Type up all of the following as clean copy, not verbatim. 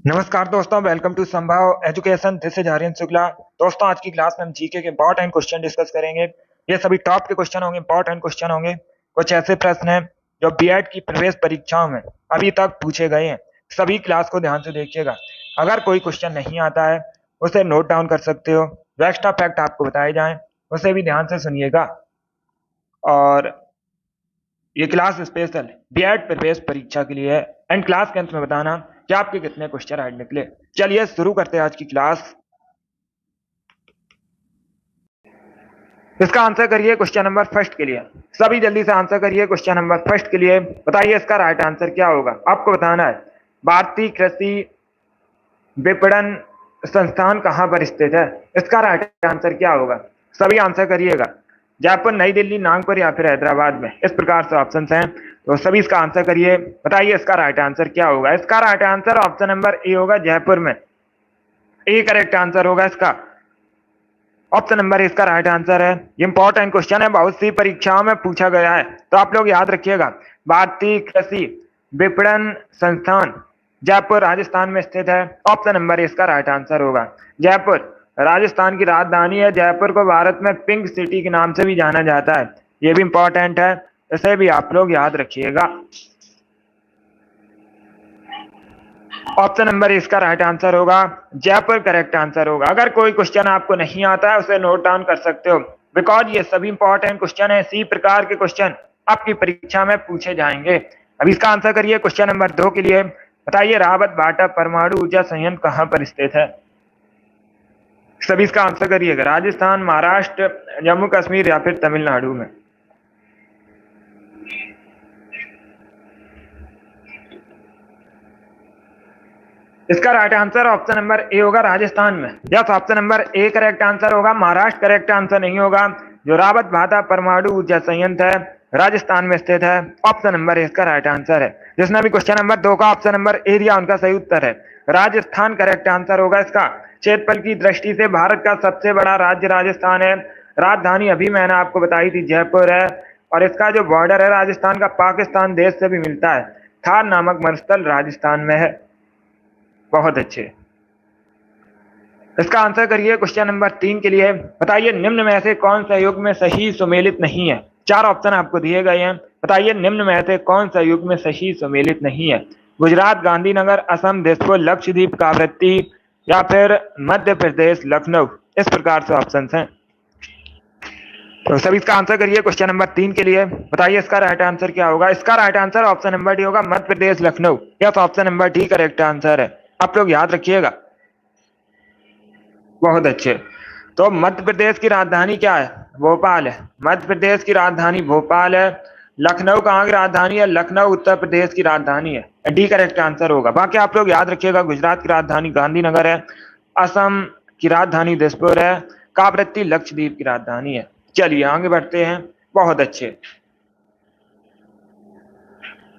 नमस्कार दोस्तों, welcome to Sambhav education. This is Aryan Shukla. दोस्तों, आज की क्लास में हम जीके के इंपॉर्टेंट क्वेश्चन डिस्कस करेंगे। ये सभी टॉप के क्वेश्चन होंगे, इंपॉर्टेंट क्वेश्चन होंगे। कुछ ऐसे प्रश्न हैं जो बीएड की प्रवेश परीक्षाओं में अभी तक पूछे गए हैं। सभी क्लास को ध्यान से देखिएगा। अगर कोई क्वेश्चन नहीं आता है उसे नोट डाउन कर सकते हो। जो एक्स्ट्रा फैक्ट आपको बताए जाएं उसे भी ध्यान से सुनिएगा। और ये क्लास स्पेशल बीएड प्रवेश परीक्षा के लिए है। एंड क्लास के अंत में बताना कि आपके कितने क्वेश्चन राइट निकले। चलिए शुरू करते हैं आज की क्लास। इसका आंसर करिए क्वेश्चन नंबर फर्स्ट के लिए। सभी जल्दी से आंसर करिए क्वेश्चन नंबर फर्स्ट के लिए। बताइए इसका राइट आंसर क्या होगा। आपको बताना है भारतीय कृषि विपणन संस्थान कहां पर स्थित है। इसका राइट आंसर क्या होगा। सभी आंसर करिएगा। जयपुर, नई दिल्ली, नागपुर या फिर हैदराबाद में। इस प्रकार से ऑप्शन हैं, तो सभी इसका आंसर करिए। बताइए इसका राइट आंसर क्या होगा। इसका right answer option number A होगा, जयपुर में। ए करेक्ट आंसर होगा इसका। ऑप्शन नंबर इसका राइट आंसर है। इंपॉर्टेंट क्वेश्चन है, बहुत सी परीक्षाओं में पूछा गया है, तो आप लोग याद रखिएगा। भारतीय कृषि विपणन संस्थान जयपुर राजस्थान में स्थित है। ऑप्शन नंबर इसका राइट आंसर होगा। जयपुर राजस्थान की राजधानी है। जयपुर को भारत में पिंक सिटी के नाम से भी जाना जाता है। ये भी इंपॉर्टेंट है, इसे भी आप लोग याद रखिएगा। ऑप्शन नंबर इसका राइट आंसर होगा, जयपुर करेक्ट आंसर होगा। अगर कोई क्वेश्चन आपको नहीं आता है उसे नोट डाउन कर सकते हो, बिकॉज ये सभी इंपॉर्टेंट क्वेश्चन है। इसी प्रकार के क्वेश्चन आपकी परीक्षा में पूछे जाएंगे। अब इसका आंसर करिए क्वेश्चन नंबर 2 के लिए। बताइए रावत भाटा परमाणु ऊर्जा संयंत्र कहां पर स्थित है। सभी इसका आंसर करिएगा। राजस्थान, महाराष्ट्र, जम्मू कश्मीर या फिर तमिलनाडु में। इसका right answer option number A होगा, राजस्थान में। Yes, option number A correct answer होगा। महाराष्ट्र करेक्ट आंसर नहीं होगा। जो रावत भाटा परमाणु ऊर्जा संयंत्र है राजस्थान में स्थित है। ऑप्शन नंबर इसका राइट आंसर है। जिसने भी क्वेश्चन नंबर 2 का ऑप्शन नंबर ए दिया उनका सही उत्तर है। राजस्थान करेक्ट आंसर होगा इसका। क्षेत्रफल की दृष्टि से भारत का सबसे बड़ा राज्य राजस्थान है। राजधानी अभी मैंने आपको बताई थी, जयपुर है। और इसका जो बॉर्डर है राजस्थान का पाकिस्तान देश से भी मिलता है। थार नामक मरुस्थल राजस्थान में है। बहुत अच्छे। इसका आंसर करिए क्वेश्चन नंबर 3 के लिए। बताइए निम्न में से कौन सा युग में सही सुमेलित नहीं है। 4 ऑप्शन आपको दिए गए हैं। बताइए निम्न में से कौन सा युग में सही सुमेलित नहीं है। गुजरात गांधीनगर, असम दिसपुर, लक्षद्वीप कावरत्ती या फिर मध्य प्रदेश लखनऊ। इस प्रकार से ऑप्शन हैं, तो सभी इसका आंसर करिए क्वेश्चन नंबर 3 के लिए। बताइए इसका राइट आंसर क्या होगा। इसका right answer option number D होगा, Madhya Pradesh Lucknow. Yes, option number D correct answer है। आप लोग याद रखिएगा। बहुत अच्छे। तो मध्य प्रदेश की राजधानी क्या है। भोपाल है। मध्य प्रदेश की राजधानी भोपाल है। लखनऊ कहाँ की राजधानी है। लखनऊ उत्तर प्रदेश की राजधानी है। डी करेक्ट आंसर होगा। बाकी आप लोग याद रखिएगा, गुजरात की राजधानी गांधीनगर है। असम की राजधानी दिसपुर है। कावरत्ती लक्षद्वीप की राजधानी है। चलिए आगे बढ़ते हैं। बहुत अच्छे।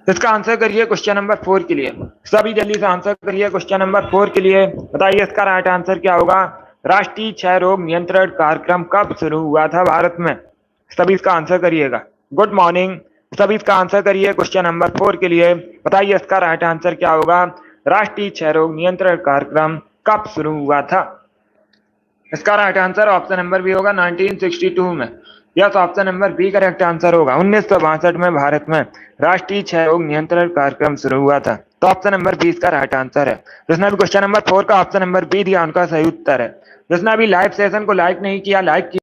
इसका आंसर करिए क्वेश्चन नंबर 4 के लिए। सभी जल्दी से आंसर करिए क्वेश्चन नंबर 4 के लिए। बताइए इसका राइट आंसर क्या होगा। राष्ट्रीय क्षय रोग नियंत्रण कार्यक्रम कब शुरू हुआ था भारत में। सभी इसका आंसर करिएगा। Good morning. सभी इसका आंसर करिए क्वेश्चन नंबर 4 के लिए। बताइए इसका राइट आंसर क्या होगा। राष्ट्रीय क्षय रोग नियंत्रण कार्यक्रम कब शुरू हुआ था। इसका right answer option number B होगा, 1962 में। Yes, option number B correct answer होगा। 1962 में भारत में राष्ट्रीय क्षय रोग नियंत्रण कार्यक्रम शुरू हुआ था। तो ऑप्शन नंबर बी इसका राइट आंसर है। जिसने भी क्वेश्चन नंबर 4 का ऑप्शन नंबर बी दिया उनका सही उत्तर है। जिसने भी लाइव सेशन को लाइक नहीं किया, लाइक कीजिए,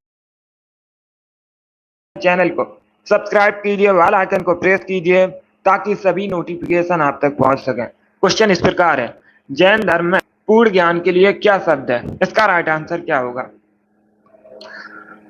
चैनल को सब्सक्राइब कीजिए, बेल आइकन को प्रेस कीजिए ताकि सभी नोटिफिकेशन आप तक पहुंच सके। क्वेश्चन इस प्रकार है, जैन धर्म में पूर्ण ज्ञान के लिए क्या शब्द है। इसका राइट आंसर क्या होगा।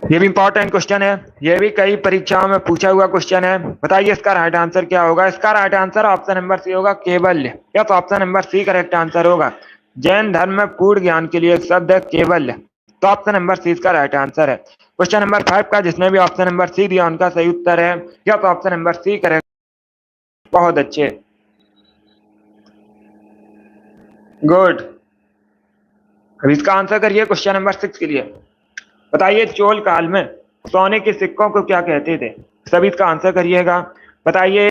ये भी इंपॉर्टेंट क्वेश्चन है। ये भी कई परीक्षाओं में पूछा हुआ क्वेश्चन है। बताइए इसका राइट आंसर क्या होगा। इसका right answer option number C होगा, केवल्य। Yes, option number C correct answer होगा। जैन धर्म में पूर्ण ज्ञान के लिए एक शब्द है, केवल्य। तो ऑप्शन नंबर सी इसका राइट आंसर है। क्वेश्चन नंबर 5 का जिसने भी ऑप्शन नंबर सी दिया उनका सही उत्तर है। Yes, option number C correct. बहुत अच्छे, गुड। अब इसका आंसर करिए क्वेश्चन नंबर 6 के लिए। बताइए चोल काल में सोने के सिक्कों को क्या कहते थे। सभी इसका आंसर करिएगा। बताइए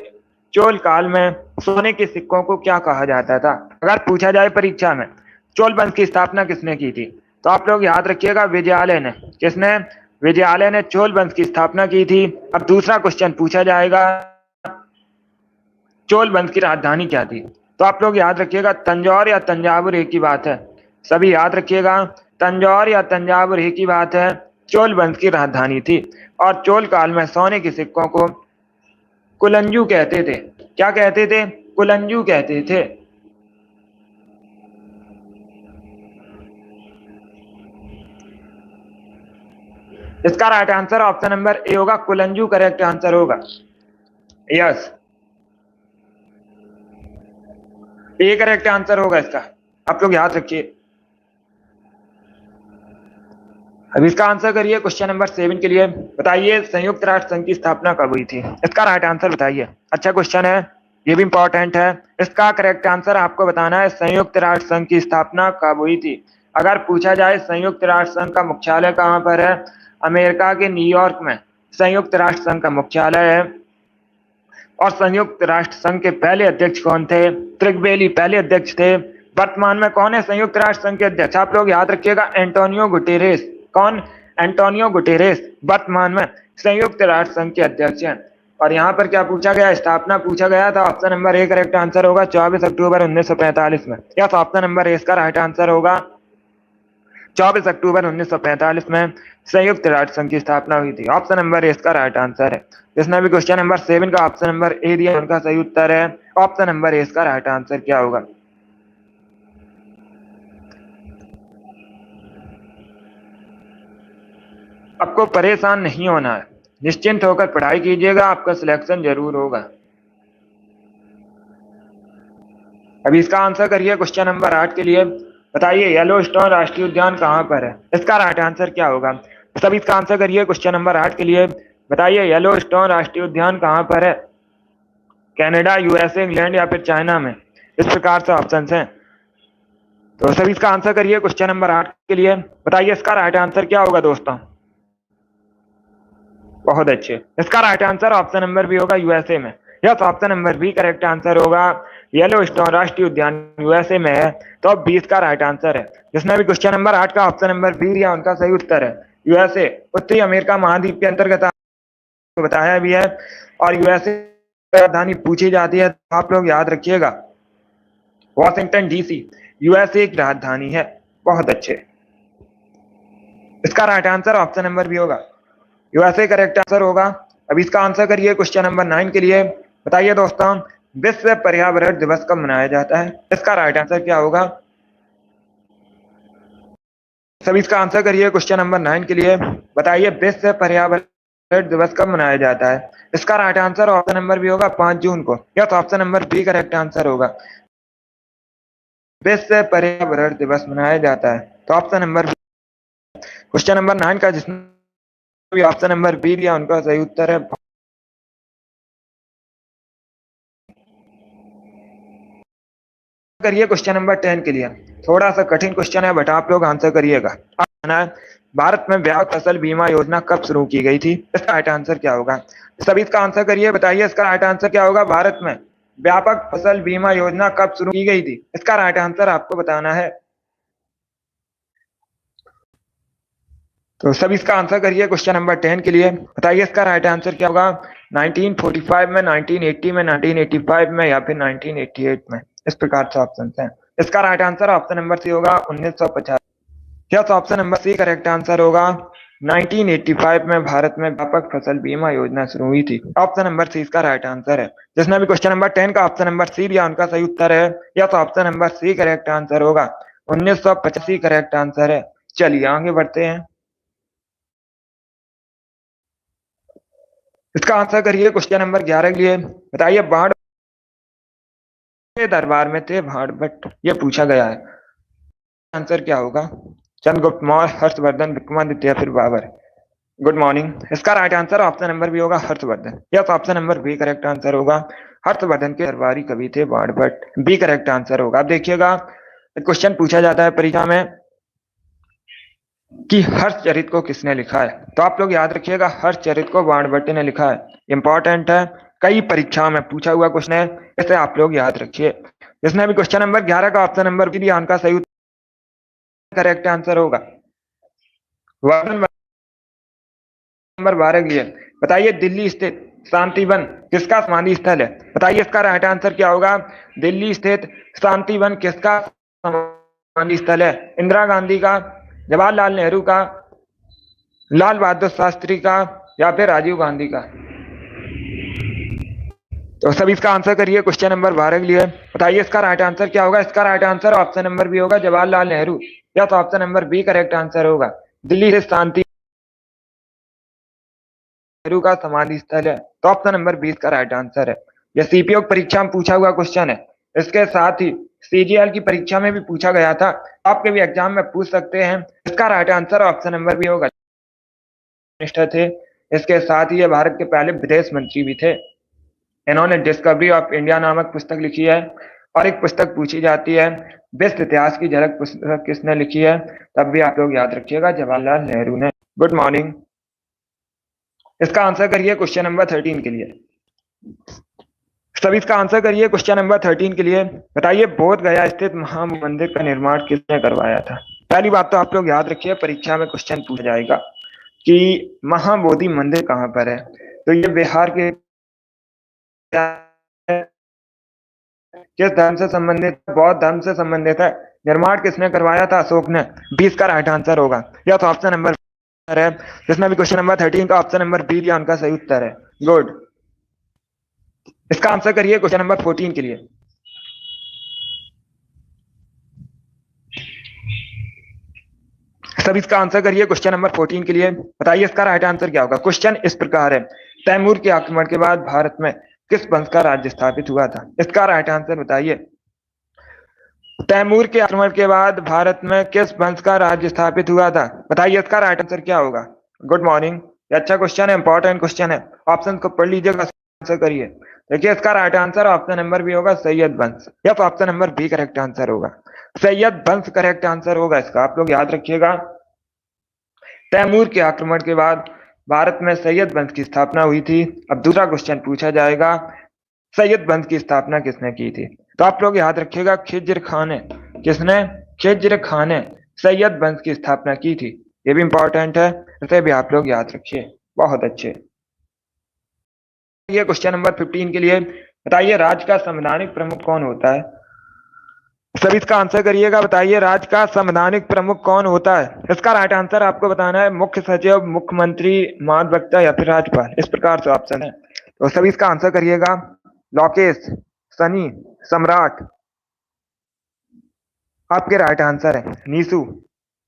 चोल काल में सोने के सिक्कों को क्या कहा जाता था? अगर पूछा जाए परीक्षा में चोल वंश की स्थापना किसने की थी, तो आप लोग याद रखिएगा विजयालय ने। किसने? विजयालय ने चोल वंश की स्थापना की थी। अब दूसरा क्वेश्चन पूछा जाएगा, चोल वंश की राजधानी क्या थी? तो आप लोग याद रखिएगा तंजौर या तंजावुर एक ही बात है। सभी याद रखिएगा तंजौर या तंजावुर एक ही बात है। चोल वंश की राजधानी थी। और चोल काल में सोने के सिक्कों को कुलंजू कहते थे। क्या कहते थे? कुलंजू कहते थे। इसका right answer option number A होगा, कुलंजू करेक्ट आंसर होगा। यस, ए करेक्ट आंसर होगा इसका, आप लोग याद रखिए। अब इसका आंसर करिए क्वेश्चन नंबर 7 के लिए। बताइए संयुक्त राष्ट्र संघ की स्थापना कब हुई थी? इसका राइट आंसर बताइए। अच्छा क्वेश्चन है, ये भी इंपॉर्टेंट है। इसका करेक्ट आंसर आपको बताना है, संयुक्त राष्ट्र संघ की स्थापना कब हुई थी। अगर पूछा जाए संयुक्त राष्ट्र संघ का मुख्यालय कहाँ पर है, अमेरिका के न्यूयॉर्क में संयुक्त राष्ट्र संघ का मुख्यालय है। और संयुक्त राष्ट्र संघ के पहले अध्यक्ष कौन थे? त्रिगबेली पहले अध्यक्ष थे। वर्तमान में कौन है संयुक्त राष्ट्र संघ के अध्यक्ष? आप लोग याद रखिएगा एंटोनियो गुटेरेस। कौन? एंटोनियो गुटेरेस वर्तमान में संयुक्त राष्ट्र संघ के अध्यक्ष हैं। और यहाँ पर क्या पूछा गया? स्थापना पूछा गया था। Option number A correct answer होगा 24 अक्टूबर 1945 में। यस, ऑप्शन नंबर ए इसका राइट आंसर होगा। 24 अक्टूबर 1945 में संयुक्त राष्ट्र संघ की स्थापना हुई थी। ऑप्शन नंबर ए इसका राइट आंसर है। जिसने भी क्वेश्चन नंबर 7 का ऑप्शन नंबर ए दिया उनका सही उत्तर है ऑप्शन नंबर ए इसका राइट आंसर क्या होगा? आपको परेशान नहीं होना है, निश्चिंत होकर पढ़ाई कीजिएगा, आपका सिलेक्शन जरूर होगा। अभी इसका आंसर करिए क्वेश्चन नंबर 8 के लिए। बताइए येलोस्टोन राष्ट्रीय उद्यान कहाँ पर है? इसका राइट आंसर क्या होगा? सभी इसका आंसर करिए क्वेश्चन नंबर 8 के लिए। बताइए येलोस्टोन राष्ट्रीय उद्यान कहाँ पर है? कनाडा, यूएसए, इंग्लैंड या फिर चाइना में? इस प्रकार से ऑप्शंस हैं। तो सभी इसका आंसर करिए क्वेश्चन नंबर 8 के लिए। बताइए इसका राइट आंसर क्या होगा दोस्तों? बहुत अच्छे, इसका right answer option number B होगा, यूएसए में। Yes, option number B correct answer होगा। येलोस्टोन राष्ट्रीय उद्यान यूएसए में है। तो अब 20 का राइट आंसर है। जिसने भी क्वेश्चन नंबर 8 का ऑप्शन नंबर बी दिया उनका सही उत्तर है यूएसए। उत्तरी अमेरिका महाद्वीप के अंतर्गत बताया भी है। और यूएसए राजधानी पूछी जाती है तो आप लोग याद रखिएगा वॉशिंगटन डीसी यूएसए की राजधानी है। बहुत अच्छे, इसका right answer option number B होगा, यूएसए करेक्ट आंसर होगा। अब इसका आंसर करिए क्वेश्चन नंबर 9 के लिए। बताइए दोस्तों विश्व पर्यावरण दिवस कब मनाया जाता है? इसका राइट आंसर क्या होगा? सभी इसका आंसर करिए क्वेश्चन नंबर 9 के लिए। बताइए विश्व पर्यावरण दिवस कब मनाया जाता है? इसका right answer option number B होगा 5 जून को। Yes, option number B correct answer होगा। विश्व पर्यावरण दिवस मनाया जाता है तो ऑप्शन नंबर क्वेश्चन नंबर 9 का जिसने ऑप्शन नंबर बी दिया उनका सही उत्तर है। करिए क्वेश्चन नंबर 10 के लिए। थोड़ा सा कठिन क्वेश्चन है बट आप लोग आंसर करिएगा। भारत में व्यापक फसल बीमा योजना कब शुरू की गई थी? इसका राइट आंसर क्या होगा? सभी इसका आंसर करिए। बताइए इसका राइट आंसर क्या होगा? भारत में व्यापक फसल बीमा योजना कब शुरू की गई थी? इसका राइट आंसर आपको बताना है। तो सभी इसका आंसर करिए क्वेश्चन नंबर 10 के लिए। बताइए इसका राइट आंसर क्या होगा? 1945 में, 1980 में, 1985 में या फिर 1988 में? इस प्रकार से ऑप्शन हैं। इसका right answer option number C होगा 1950। Yes, option number C correct answer होगा। 1985 में भारत में व्यापक फसल बीमा योजना शुरू हुई थी। ऑप्शन नंबर सी इसका राइट आंसर है। जिसने भी क्वेश्चन नंबर 10 का ऑप्शन नंबर सी दिया उनका सही उत्तर है। Yes, option number C correct answer होगा। 1985 करेक्ट आंसर है। चलिए आगे बढ़ते हैं। इसका आंसर करिए क्वेश्चन नंबर 11 के लिए। बताइए बाढ़ के दरबार में थे भाड़भट्ट, ये पूछा गया है। आंसर क्या होगा? चंद्रगुप्त मौर्य, हर्षवर्धन, विक्रमादित्य या फिर बाबर? गुड मॉर्निंग, इसका right answer option number B होगा Harshvardhan. Yes, option number B correct answer होगा। हर्षवर्धन के दरबारी कवि थे बाणभट्ट, बी करेक्ट आंसर होगा। अब देखिएगा क्वेश्चन पूछा जाता है परीक्षा में कि हर्षचरित को किसने लिखा है? तो आप लोग याद रखिएगा हर्षचरित को बाणभट्ट ने लिखा है। इंपॉर्टेंट है, कई परीक्षाओं में पूछा हुआ क्वेश्चन है, इसे आप लोग याद रखिए। इसमें भी क्वेश्चन नंबर 11 का ऑप्शन नंबर बी दिया, उनका सही करेक्ट आंसर होगा। क्वेश्चन नंबर 12 के लिए बताइए दिल्ली स्थित शांतिवन किसका समाधि स्थल है? बताइए इसका राइट आंसर क्या होगा? दिल्ली स्थित शांतिवन किसका समाधि स्थल है? इंदिरा गांधी का, जवाहरलाल नेहरू का, लाल बहादुर शास्त्री का, या फिर राजीव गांधी का? तो सभी इसका आंसर करिए क्वेश्चन नंबर 12 के लिए। बताइए इसका राइट आंसर क्या होगा? इसका right answer option number B होगा, जवाहरलाल नेहरू, या तो option number B correct answer होगा। दिल्ली से शांति नेहरू का समाधि स्थल है, तो ऑप्शन नंबर 20 का राइट आंसर है। यह सीपीओ परीक्षा में पूछा हुआ क्वेश्चन है। इसके साथ ही सीजीएल की परीक्षा में भी पूछा गया था, आपके भी एग्जाम में पूछ सकते हैं। इसका right answer option number B होगा। मिनिस्टर थे, इसके साथ ही ये भारत के पहले विदेश मंत्री भी थे। इन्होंने डिस्कवरी ऑफ इंडिया नामक पुस्तक लिखी है। और एक पुस्तक पूछी जाती है, विश्व इतिहास की झलक पुस्तक किसने लिखी है? तब भी आप लोग याद रखिएगा, जवाहरलाल नेहरू ने। Good morning. इसका आंसर करिए क्वेश्चन नंबर 13 के लिए। सभी इसका आंसर करिए क्वेश्चन नंबर 13 के लिए। बताइए बोध गया स्थित महामंदिर का निर्माण किसने करवाया था? पहली बात तो आप लोग याद रखिए, परीक्षा में क्वेश्चन पूछा जाएगा कि महाबोधि मंदिर कहाँ पर है। तो ये बिहार के किस धर्म से संबंधित? बौद्ध धर्म से संबंधित है। निर्माण किसने करवाया था? अशोक ने। 20 का राइट आंसर होगा, या तो ऑप्शन नंबर है, जिसमें भी क्वेश्चन नंबर 13 का ऑप्शन नंबर बी दिया, उनका सही उत्तर है। गुड। इसका आंसर करिए क्वेश्चन नंबर 14 के लिए। सब इसका आंसर करिए क्वेश्चन नंबर 14 के लिए। बताइए इसका राइट आंसर क्या होगा? क्वेश्चन इस प्रकार है, तैमूर के आक्रमण के बाद भारत में किस वंश का राज्य स्थापित हुआ था? इसका राइट आंसर बताइए। तैमूर के आक्रमण के बाद भारत में किस वंश का राज्य स्थापित हुआ था? बताइए इसका राइट आंसर क्या होगा? Good morning. ये अच्छा क्वेश्चन है, इंपॉर्टेंट क्वेश्चन है, ऑप्शन को पढ़ लीजिएगा, आंसर करिए। देखिए इसका right answer option number B होगा, सैयद वंश, या तो option number B correct answer होगा। सैयद वंश करेक्ट आंसर होगा इसका, आप लोग याद रखिएगा। तैमूर के आक्रमण के बाद भारत में सैयद वंश की स्थापना हुई थी। अब दूसरा क्वेश्चन पूछा जाएगा, सैयद वंश की स्थापना किसने की थी? तो आप लोग याद रखिएगा, खिज्र खान ने। किसने? खिज्र खान ने सैयद वंश की स्थापना की थी। ये भी इंपॉर्टेंट है, इसे भी आप लोग याद रखिए। बहुत अच्छे। ये क्वेश्चन नंबर 15 के लिए। बताइए राज्य का संवैधानिक प्रमुख कौन होता है? सभी इसका आंसर करिएगा। बताइए राज्य का संवैधानिक प्रमुख कौन होता है? इसका राइट आंसर आपको बताना है, मुख्य सचिव, मुख्यमंत्री, महाधिवक्ता, या फिर राज्यपाल। इस प्रकार से ऑप्शन है, तो सभी इसका आंसर करिएगा। लोकेश, सनी, सम्राट, आपके राइट आंसर है। नीसू,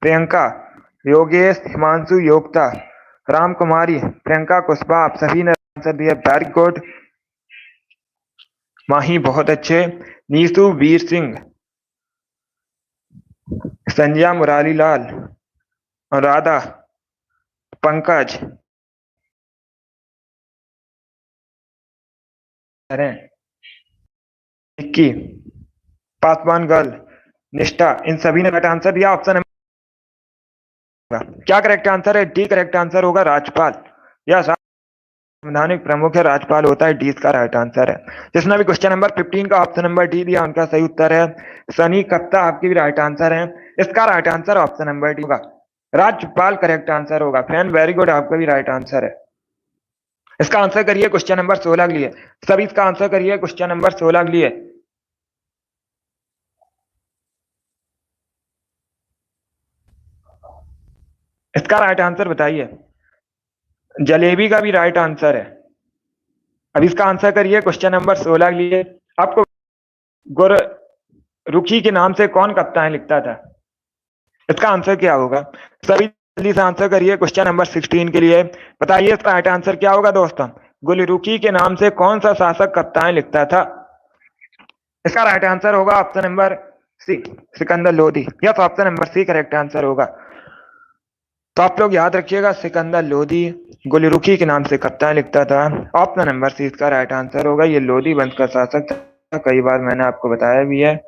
प्रियंका, योगेश, हिमांशु, योगता, राम कुमारी, प्रियंका कुशवाहा, आप सभी ने आंसर दिया। वेरी गुड माही, बहुत अच्छे। नीसू, वीर सिंह, संजय, मुरारी लाल, राधा, पंकज, इक्की, पासवान गर्ल, निष्ठा, इन सभी ने करेक्ट आंसर दिया। ऑप्शन क्या करेक्ट आंसर है? डी करेक्ट आंसर होगा, राज्यपाल। या संवैधानिक प्रमुख है, राज्यपाल होता है। डी इसका राइट आंसर है। जिसने भी क्वेश्चन नंबर 15 का ऑप्शन नंबर डी दिया, उनका सही उत्तर है। सनी कप्ता, आपकी भी राइट आंसर है। इसका right answer option number D होगा, राज्यपाल करेक्ट आंसर होगा। फ्रेंड वेरी गुड, आपका भी राइट आंसर है। इसका आंसर करिए क्वेश्चन नंबर 16 के लिए। सभी इसका आंसर करिए क्वेश्चन नंबर 16 के लिए। इसका राइट आंसर बताइए। जलेबी का भी राइट आंसर है। अब इसका आंसर करिए क्वेश्चन नंबर 16 के लिए। आपको गुररुखी के नाम से कौन कप्तान लिखता था? इसका आंसर क्या होगा? सभी जल्दी से आंसर करिए क्वेश्चन नंबर 16 के लिए। बताइए इसका राइट आंसर क्या होगा दोस्तों? गुररुखी के नाम से कौन सा शासक कप्तान लिखता था? इसका राइट आंसर होगा option number C, Sikandar Lodi, या तो option number C correct answer होगा। तो आप लोग याद रखिएगा, सिकंदर लोधी गुलरुखी के नाम से कप्तान लिखता था। ऑप्शन नंबर सी इसका राइट आंसर होगा। ये लोधी वंश का शासक था, कई बार मैंने आपको बताया भी है।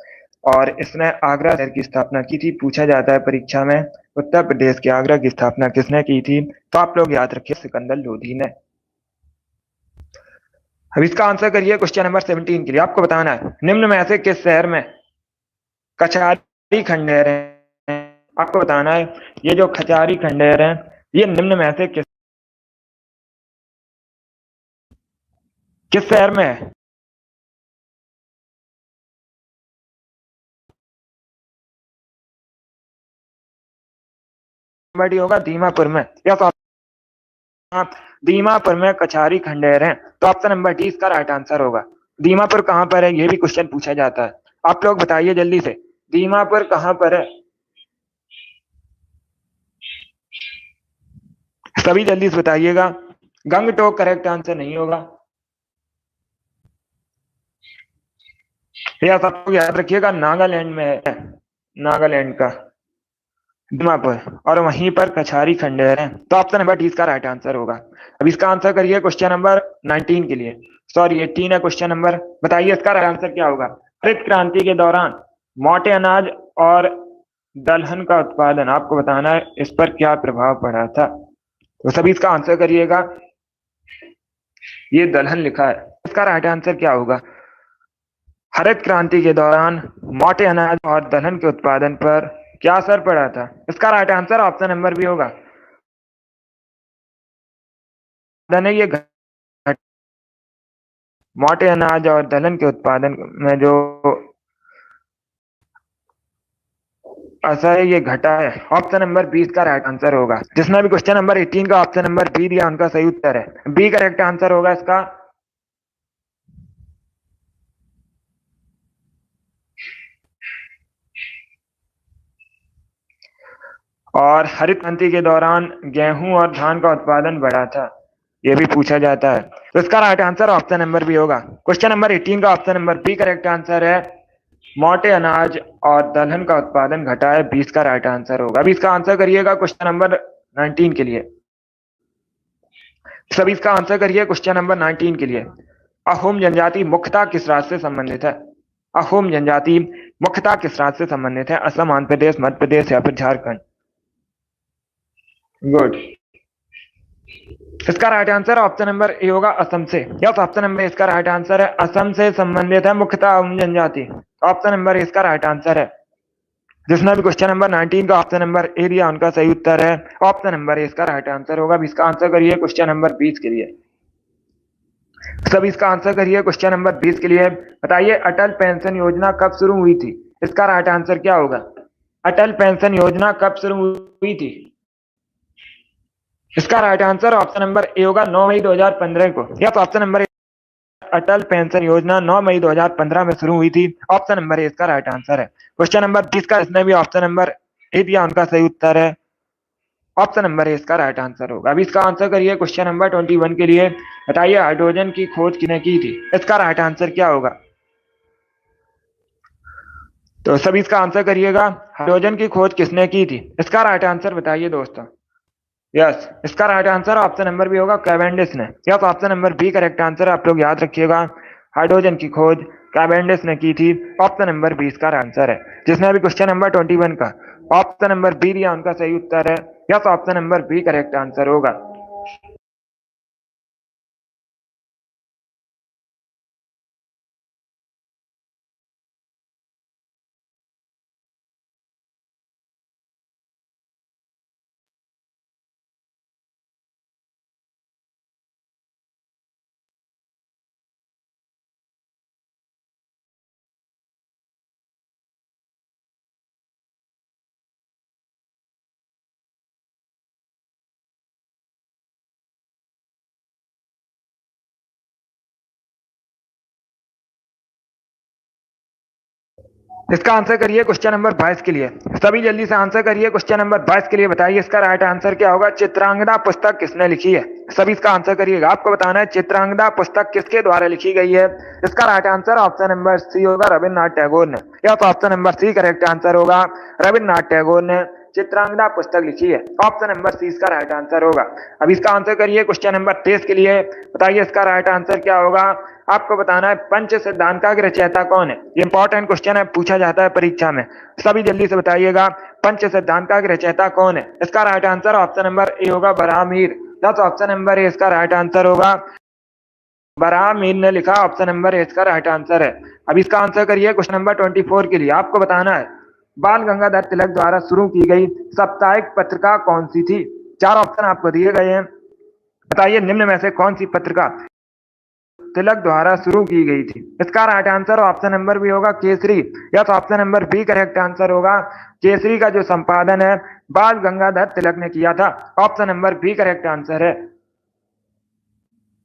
और इसने आगरा शहर की स्थापना की थी। पूछा जाता है परीक्षा में, उत्तर प्रदेश के आगरा की स्थापना किसने की थी? तो आप लोग याद रखिए, सिकंदर लोधी ने। अब इसका आंसर करिए क्वेश्चन नंबर 17 के लिए। आपको बताना है निम्न में से किस शहर में कचारी खंडेर है। आपको बताना है ये जो कचारी खंडेर है ये निम्न में से किस शहर में है। बड़ी होगा दीमापुर में। या तो आप दीमापुर में कचारी खंडेर है, तो ऑप्शन नंबर डी इसका राइट आंसर होगा। दीमापुर कहाँ पर है ये भी क्वेश्चन पूछा जाता है। आप लोग बताइए जल्दी से दीमापुर कहाँ पर है। सभी जल्दी से बताइएगा। गंगटोक करेक्ट आंसर नहीं होगा। यह सबको याद रखिएगा नागालैंड में है, नागालैंड का दीमापुर, और वहीं पर कछारी खंडेर है, तो ऑप्शन नंबर डी इसका राइट आंसर होगा। अब इसका आंसर करिए क्वेश्चन नंबर 19 के लिए। सॉरी 18 है क्वेश्चन नंबर। बताइए इसका राइट आंसर क्या होगा। हरित क्रांति के दौरान मोटे अनाज और दलहन का उत्पादन, आपको बताना है इस पर क्या प्रभाव पड़ा था। तो सभी इसका आंसर करिएगा। ये दलहन लिखा है, इसका राइट आंसर क्या होगा। हरित क्रांति के दौरान मोटे अनाज और दलहन के उत्पादन पर क्या असर पड़ा था। इसका right answer option number B होगा। ये मोटे अनाज और दलहन के उत्पादन में जो असर है ये घटा है। ऑप्शन नंबर 20 का राइट आंसर होगा। जिसने भी क्वेश्चन नंबर 18 का ऑप्शन नंबर बी दिया उनका सही उत्तर है बी करेक्ट आंसर होगा इसका। और हरित क्रांति के दौरान गेहूं और धान का उत्पादन बढ़ा था, ये भी पूछा जाता है। तो इसका right answer option number B होगा। क्वेश्चन नंबर 18 का option number B correct answer है। मोटे अनाज और दलहन का उत्पादन घटा है, 20 का राइट आंसर होगा। अभी इसका आंसर करिएगा क्वेश्चन नंबर 19 के लिए। सभी इसका आंसर करिए क्वेश्चन नंबर 19 के लिए। अहोम जनजाति मुख्यतः किस राज्य से संबंधित है। अहोम जनजाति मुख्यतः किस राज्य से संबंधित है। असम, आंध्र प्रदेश, मध्य प्रदेश या फिर झारखंड। गुड। इसका right answer option number A होगा असम से। यस ऑप्शन नंबर इसका राइट आंसर है। असम से संबंधित है मुख्यतः अहोम जनजाति। ऑप्शन नंबर इसका राइट आंसर है। जिसने भी क्वेश्चन नंबर 19 का ऑप्शन नंबर ए दिया उनका सही उत्तर है। ऑप्शन नंबर इसका राइट आंसर होगा। इसका आंसर करिए क्वेश्चन नंबर 20 के लिए। सब इसका आंसर करिए क्वेश्चन नंबर 20 के लिए। बताइए अटल पेंशन योजना कब शुरू हुई थी। इसका राइट आंसर क्या होगा। अटल पेंशन योजना कब शुरू हुई थी। इसका right answer option number A होगा 9 मई 2015 को। यस ऑप्शन नंबर अटल पेंशन योजना 9 मई 2015 में शुरू हुई थी। ऑप्शन नंबर ए इसका राइट आंसर है। क्वेश्चन नंबर 20 का इसने भी ऑप्शन नंबर ए दिया उनका सही उत्तर है। ऑप्शन नंबर ए इसका राइट आंसर होगा। अभी इसका आंसर करिए क्वेश्चन नंबर 21 के लिए। बताइए हाइड्रोजन की खोज किसने की थी। इसका राइट आंसर क्या होगा। तो सभी इसका आंसर करिएगा। हाइड्रोजन की खोज किसने की थी। इसका राइट आंसर बताइए दोस्तों। यस इसका right answer option number B होगा कैवेंडिस ने। Yes option number B correct answer. आप लोग याद रखिएगा हाइड्रोजन की खोज कैवेंडिस ने की थी। ऑप्शन नंबर बी इसका आंसर है। जिसने भी क्वेश्चन नंबर 21 का ऑप्शन नंबर बी दिया उनका सही उत्तर है। Yes option number B correct answer होगा। इसका आंसर करिए क्वेश्चन नंबर 22 के लिए। सभी जल्दी से आंसर करिए क्वेश्चन नंबर 22 के लिए। बताइए इसका राइट आंसर क्या होगा। चित्रांगदा पुस्तक किसने लिखी है। सभी इसका आंसर करिएगा। आपको बताना है चित्रांगदा पुस्तक किसके द्वारा लिखी गई है। इसका right answer option number C होगा रविन्द्रनाथ टैगोर ने। या तो option number C correct answer होगा। रविन्द्रनाथ टैगोर ने चित्रांगदा पुस्तक लिखी है। ऑप्शन नंबर सी इसका राइट आंसर होगा। अब इसका आंसर करिए क्वेश्चन नंबर 23 के लिए। बताइए इसका राइट आंसर क्या होगा। आपको बताना है पंच सिद्धांत का रचयिता कौन है। ये इंपॉर्टेंट क्वेश्चन है, पूछा जाता है परीक्षा में। सभी जल्दी से बताइएगा पंच सिद्धांत का रचयिता कौन है। इसका right answer option number A होगा Barham Mir. Option number A इसका राइट आंसर होगा। बराह मीर ने लिखा, ऑप्शन नंबर ए इसका राइट आंसर है। अब इसका आंसर करिए क्वेश्चन नंबर 24 के लिए। आपको बताना है बाल गंगाधर तिलक द्वारा शुरू की गई साप्ताहिक पत्रिका कौन सी थी। चार ऑप्शन आपको दिए गए हैं, बताइए निम्न में से कौन सी पत्रिका तिलक द्वारा शुरू की गई थी। इसका right answer option number B होगा केसरी, या तो option number B correct answer होगा। केसरी का जो संपादन है बाल गंगाधर तिलक ने किया था, option number B correct answer है।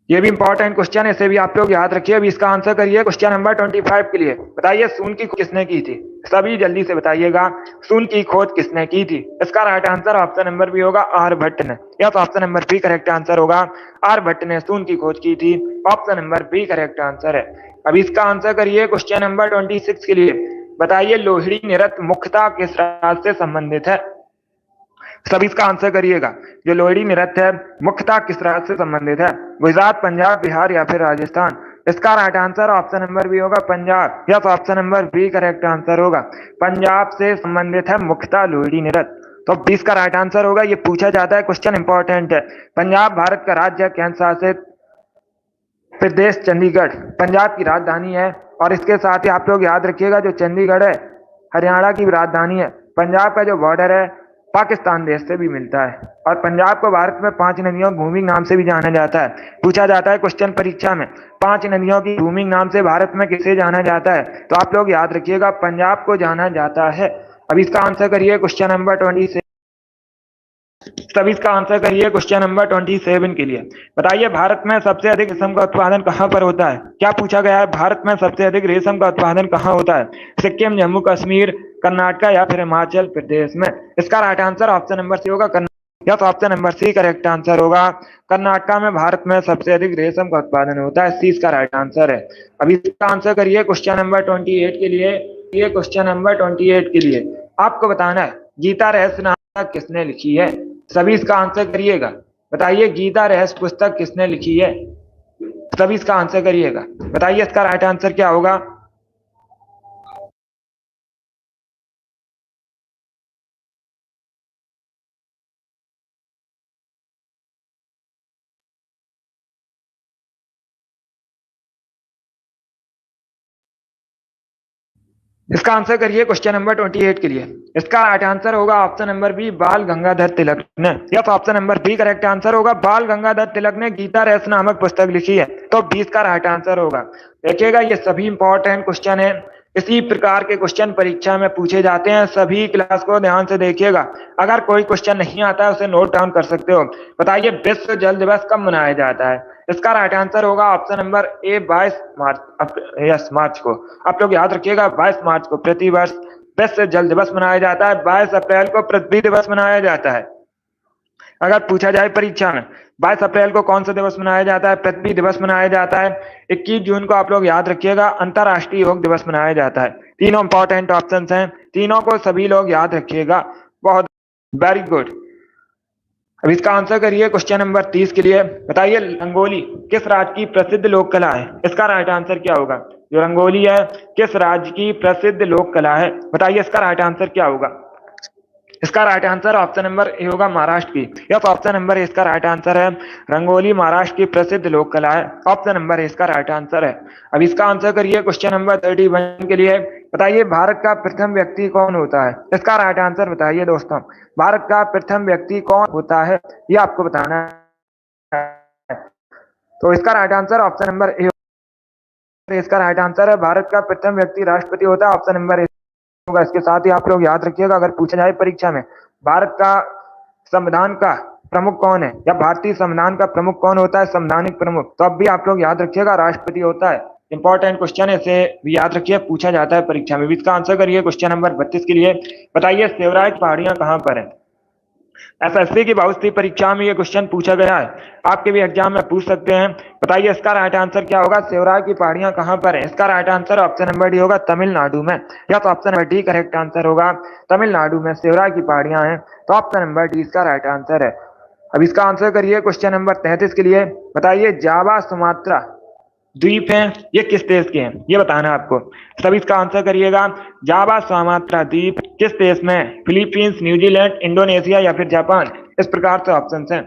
ये भी इंपॉर्टेंट क्वेश्चन है, इसे भी आप लोग याद रखिए। अभी इसका आंसर करिए क्वेश्चन नंबर 25 के लिए। बताइए सून की खोज किसने की थी, सभी जल्दी से बताइएगा सून की खोज किसने की थी। इसका right answer option number B होगा आर्यभट्ट ने, या तो option number B correct answer होगा। आर्यभट्ट ने सून की खोज की थी, option number B correct answer है। अब इसका आंसर करिए क्वेश्चन नंबर 26 के लिए। बताइए लोहड़ी नृत्य मुख्यतः किस राज्य से संबंधित है। सभी इसका आंसर करिएगा। जो लोहड़ी नृत्य है मुख्यतः किस राज्य से संबंधित है, गुजरात, पंजाब, बिहार या फिर राजस्थान। इसका right answer option number B होगा पंजाब, या तो option number B correct answer होगा। पंजाब से संबंधित है मुख्यतः लोहड़ी नृत्य, तो 20 का राइट आंसर होगा। ये पूछा जाता है, क्वेश्चन इंपॉर्टेंट है। पंजाब भारत का राज्य केंद्र शासित प्रदेश चंडीगढ़ पंजाब की राजधानी है, और इसके साथ ही आप लोग याद रखिएगा जो चंडीगढ़ है हरियाणा की राजधानी है। पंजाब का जो बॉर्डर है पाकिस्तान देश से भी मिलता है, और पंजाब को भारत में 5 नदियों भूमि नाम से भी जाना जाता है। पूछा जाता है क्वेश्चन परीक्षा में 5 नदियों की भूमि नाम से भारत में किसे जाना जाता है, तो आप लोग याद रखिएगा पंजाब को जाना जाता है। अब इसका आंसर करिए क्वेश्चन नंबर 27। तब इसका आंसर करिए क्वेश्चन नंबर 27 के लिए। बताइए भारत में सबसे अधिक रेशम का उत्पादन कहां पर होता है। क्या पूछा गया है, भारत में सबसे अधिक रेशम का उत्पादन कहां होता है। सिक्किम, जम्मू कश्मीर, कर्नाटक या फिर हिमाचल प्रदेश में। इसका right answer option number C होगा कर्नाटक, या तो option number C correct answer होगा। कर्नाटक में भारत में सबसे अधिक रेशम का उत्पादन होता है, सी इसका राइट आंसर है। अभी इसका आंसर करिए क्वेश्चन नंबर 28 के लिए। ये क्वेश्चन नंबर 28 के लिए आपको बताना है गीता रहस्य नाटक किसने लिखी है। सभी इसका आंसर करिएगा। बताइए गीता रहस्य पुस्तक किसने लिखी है, सभी इसका आंसर करिएगा। बताइए इसका राइट आंसर क्या होगा। इसका आंसर करिए क्वेश्चन नंबर 28 के लिए। इसका राइट आंसर होगा option number B Bal Gangadhar Tilak ने, या तो option number B correct answer होगा। बाल गंगाधर तिलक ने गीता रहस्य नामक पुस्तक लिखी है, तो 20 का राइट आंसर होगा। देखिएगा ये सभी इंपॉर्टेंट क्वेश्चन है, इसी प्रकार के क्वेश्चन परीक्षा में पूछे जाते हैं। सभी क्लास को ध्यान से देखिएगा, अगर कोई क्वेश्चन नहीं आता है उसे नोट डाउन कर सकते हो। बताइए विश्व जल दिवस कब मनाया जाता है। इसका राइट आंसर होगा option number A 22 March, yes March को। आप लोग याद रखिएगा 22 मार्च को प्रति वर्ष विश्व जल दिवस मनाया जाता है। 22 अप्रैल को पृथ्वी दिवस मनाया जाता है। अगर पूछा जाए परीक्षा में 22 अप्रैल को कौन सा दिवस मनाया जाता है, पृथ्वी दिवस मनाया जाता है। 21 जून को आप लोग याद रखिएगा अंतरराष्ट्रीय योग दिवस मनाया जाता है। तीनों इंपॉर्टेंट ऑप्शंस हैं, तीनों को सभी लोग याद रखिएगा। बहुत वेरी गुड। अब इसका आंसर करिए क्वेश्चन नंबर 30 के लिए। बताइए रंगोली किस राज्य की प्रसिद्ध लोक कला है। इसका राइट आंसर क्या होगा। जो रंगोली है किस राज्य की प्रसिद्ध लोक कला है, बताइए इसका राइट आंसर क्या होगा। इसका right answer option number A होगा महाराष्ट्र की, या तो ऑप्शन नंबर ए इसका राइट आंसर है। रंगोली महाराष्ट्र की प्रसिद्ध लोक कला है, ऑप्शन नंबर ए इसका राइट आंसर है। अब इसका आंसर करिए क्वेश्चन नंबर 31 के लिए। बताइए भारत का प्रथम व्यक्ति कौन होता है। इसका राइट आंसर बताइए दोस्तों, भारत का प्रथम व्यक्ति कौन होता है, ये आपको बताना है। तो इसका right answer option number A, इसका राइट आंसर है। भारत का प्रथम व्यक्ति राष्ट्रपति होता है, ऑप्शन नंबर ए होगा। इसके साथ ही आप लोग याद रखिएगा अगर पूछा जाए परीक्षा में भारत का संविधान का प्रमुख कौन है, या भारतीय संविधान का प्रमुख कौन होता है, संवैधानिक प्रमुख, तो अब भी आप लोग याद रखिएगा राष्ट्रपति होता है। इंपॉर्टेंट क्वेश्चन है, इसे भी याद रखिए, पूछा जाता है परीक्षा में भी। इसका आंसर करिए क्वेश्चन नंबर 32 के लिए। बताइए सेवराय की पहाड़ियां कहां पर है। एसएससी की बहुत सी परीक्षा में ये क्वेश्चन पूछा गया है, आपके भी एग्जाम में पूछ सकते हैं। बताइए इसका राइट आंसर क्या होगा। सेवराय की पहाड़ियां कहां पर है। इसका right answer option number D होगा तमिलनाडु में, या तो option number D correct answer होगा। तमिलनाडु में सेवराय की पहाड़ियां हैं, तो ऑप्शन नंबर डी इसका राइट आंसर है। अब इसका आंसर करिए क्वेश्चन नंबर 33 के लिए। बताइए जावा सुमात्रा द्वीप हैं, ये किस देश के हैं, ये बताना है आपको। तब इसका आंसर करिएगा जावा सुमात्रा द्वीप किस देश में, फिलीपींस, न्यूजीलैंड, इंडोनेशिया या फिर जापान। इस प्रकार से ऑप्शंस हैं।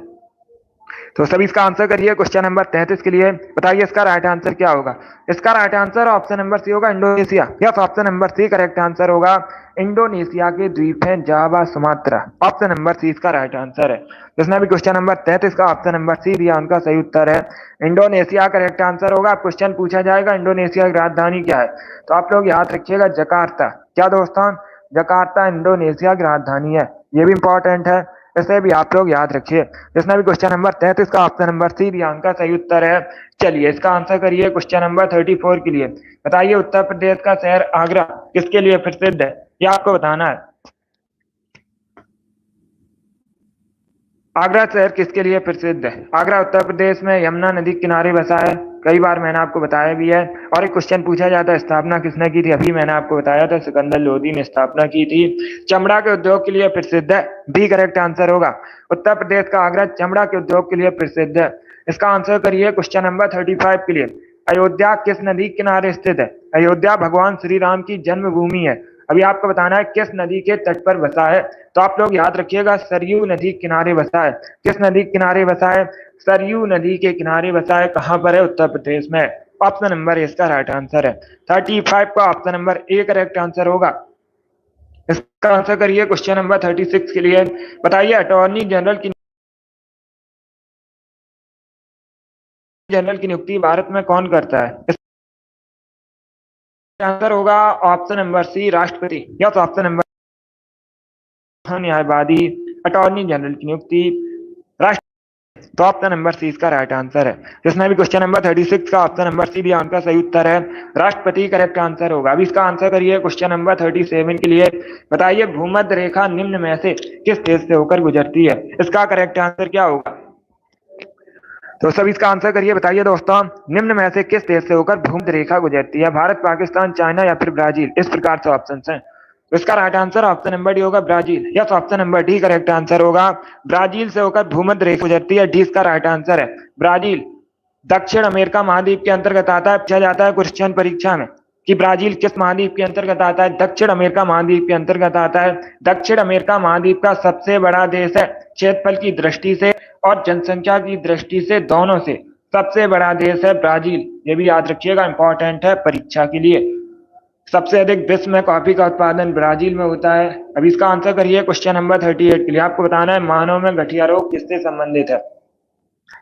तो सभी इसका आंसर करिए क्वेश्चन नंबर 33 के लिए। बताइए इसका राइट आंसर क्या होगा। इसका right answer option number C होगा Indonesia. Yes, option number C correct answer होगा। इंडोनेशिया के द्वीप हैं Java, Sumatra. Option number C इसका राइट आंसर है। जिसने भी क्वेश्चन नंबर 33 का ऑप्शन नंबर सी दिया उनका सही उत्तर है इंडोनेशिया करेक्ट आंसर होगा। क्वेश्चन पूछा जाएगा इंडोनेशिया की राजधानी क्या है, तो आप लोग याद रखिएगा जकार्ता। क्या दोस्तों, जकार्ता इंडोनेशिया की राजधानी है। ये भी इंपॉर्टेंट है, इसे भी आप लोग याद रखिए। जिसने भी क्वेश्चन नंबर 33 का ऑप्शन नंबर सी दिया उनका सही उत्तर है। चलिए इसका आंसर करिए क्वेश्चन नंबर 34 के लिए। बताइए उत्तर प्रदेश का शहर आगरा किसके लिए प्रसिद्ध है, ये आपको बताना है। आगरा शहर किसके लिए प्रसिद्ध है। आगरा उत्तर प्रदेश में यमुना नदी के किनारे बसा है। कई बार मैंने आपको बताया भी है। और एक क्वेश्चन पूछा जाता है स्थापना किसने की थी, अभी मैंने आपको बताया था सिकंदर लोदी ने स्थापना की थी। चमड़ा के उद्योग के लिए प्रसिद्ध है, बी करेक्ट आंसर होगा। उत्तर प्रदेश का आगरा चमड़ा के उद्योग के लिए प्रसिद्ध है। इसका आंसर करिए क्वेश्चन नंबर 35 के लिए। अयोध्या किस नदी के किनारे स्थित है। अयोध्या भगवान श्री राम की जन्मभूमि है। अभी आपको बताना है किस नदी के तट पर बसा है, तो आप लोग याद रखिएगा सरयू नदी के किनारे बसा है। किस नदी के किनारे बसा है, सरयू नदी के किनारे बसा है। कहां पर है, उत्तर प्रदेश में। ऑप्शन नंबर इसका राइट आंसर है। 35 का option number A correct answer होगा। इसका आंसर करिए क्वेश्चन नंबर 36 के लिए। बताइए अटॉर्नी जनरल की नियुक्ति भारत में कौन करता है। इसका आंसर होगा ऑप्शन नंबर सी राष्ट्रपति। या तो ऑप्शन नंबर न्यायवादी अटॉर्नी जनरल की नियुक्ति राष्ट्र, तो ऑप्शन नंबर सी इसका राइट आंसर है। जिसने भी क्वेश्चन नंबर 36 का ऑप्शन नंबर सी दिया उनका सही उत्तर है राष्ट्रपति करेक्ट आंसर होगा। अभी इसका आंसर करिए क्वेश्चन नंबर 37 के लिए। बताइए भूमध्य रेखा निम्न में से किस देश से होकर गुजरती है। इसका करेक्ट आंसर क्या होगा, तो सभी इसका आंसर करिए। बताइए दोस्तों निम्न में से किस देश से होकर भूमध्य रेखा गुजरती है। भारत, पाकिस्तान, चाइना या फिर ब्राजील। इस प्रकार से ऑप्शन हैं, तो इसका right answer option number D होगा Brazil. Yes, option number D correct answer होगा। ब्राजील से होकर भूमध्य रेखा गुजरती है, डी इसका राइट आंसर है। ब्राजील दक्षिण अमेरिका महाद्वीप के अंतर्गत आता है। पूछा जाता है क्वेश्चन परीक्षा में कि ब्राजील किस महाद्वीप के अंतर्गत आता है, दक्षिण अमेरिका महाद्वीप के अंतर्गत आता है। दक्षिण अमेरिका महाद्वीप का सबसे बड़ा देश है, क्षेत्रफल की दृष्टि से और जनसंख्या की दृष्टि से दोनों से सबसे बड़ा देश है ब्राजील। ये भी याद रखिएगा, इंपॉर्टेंट है परीक्षा के लिए। सबसे अधिक विश्व में कॉफी का उत्पादन ब्राजील में होता है। अब इसका आंसर करिए क्वेश्चन नंबर 38 के लिए। आपको बताना है मानव में गठिया रोग किससे संबंधित है।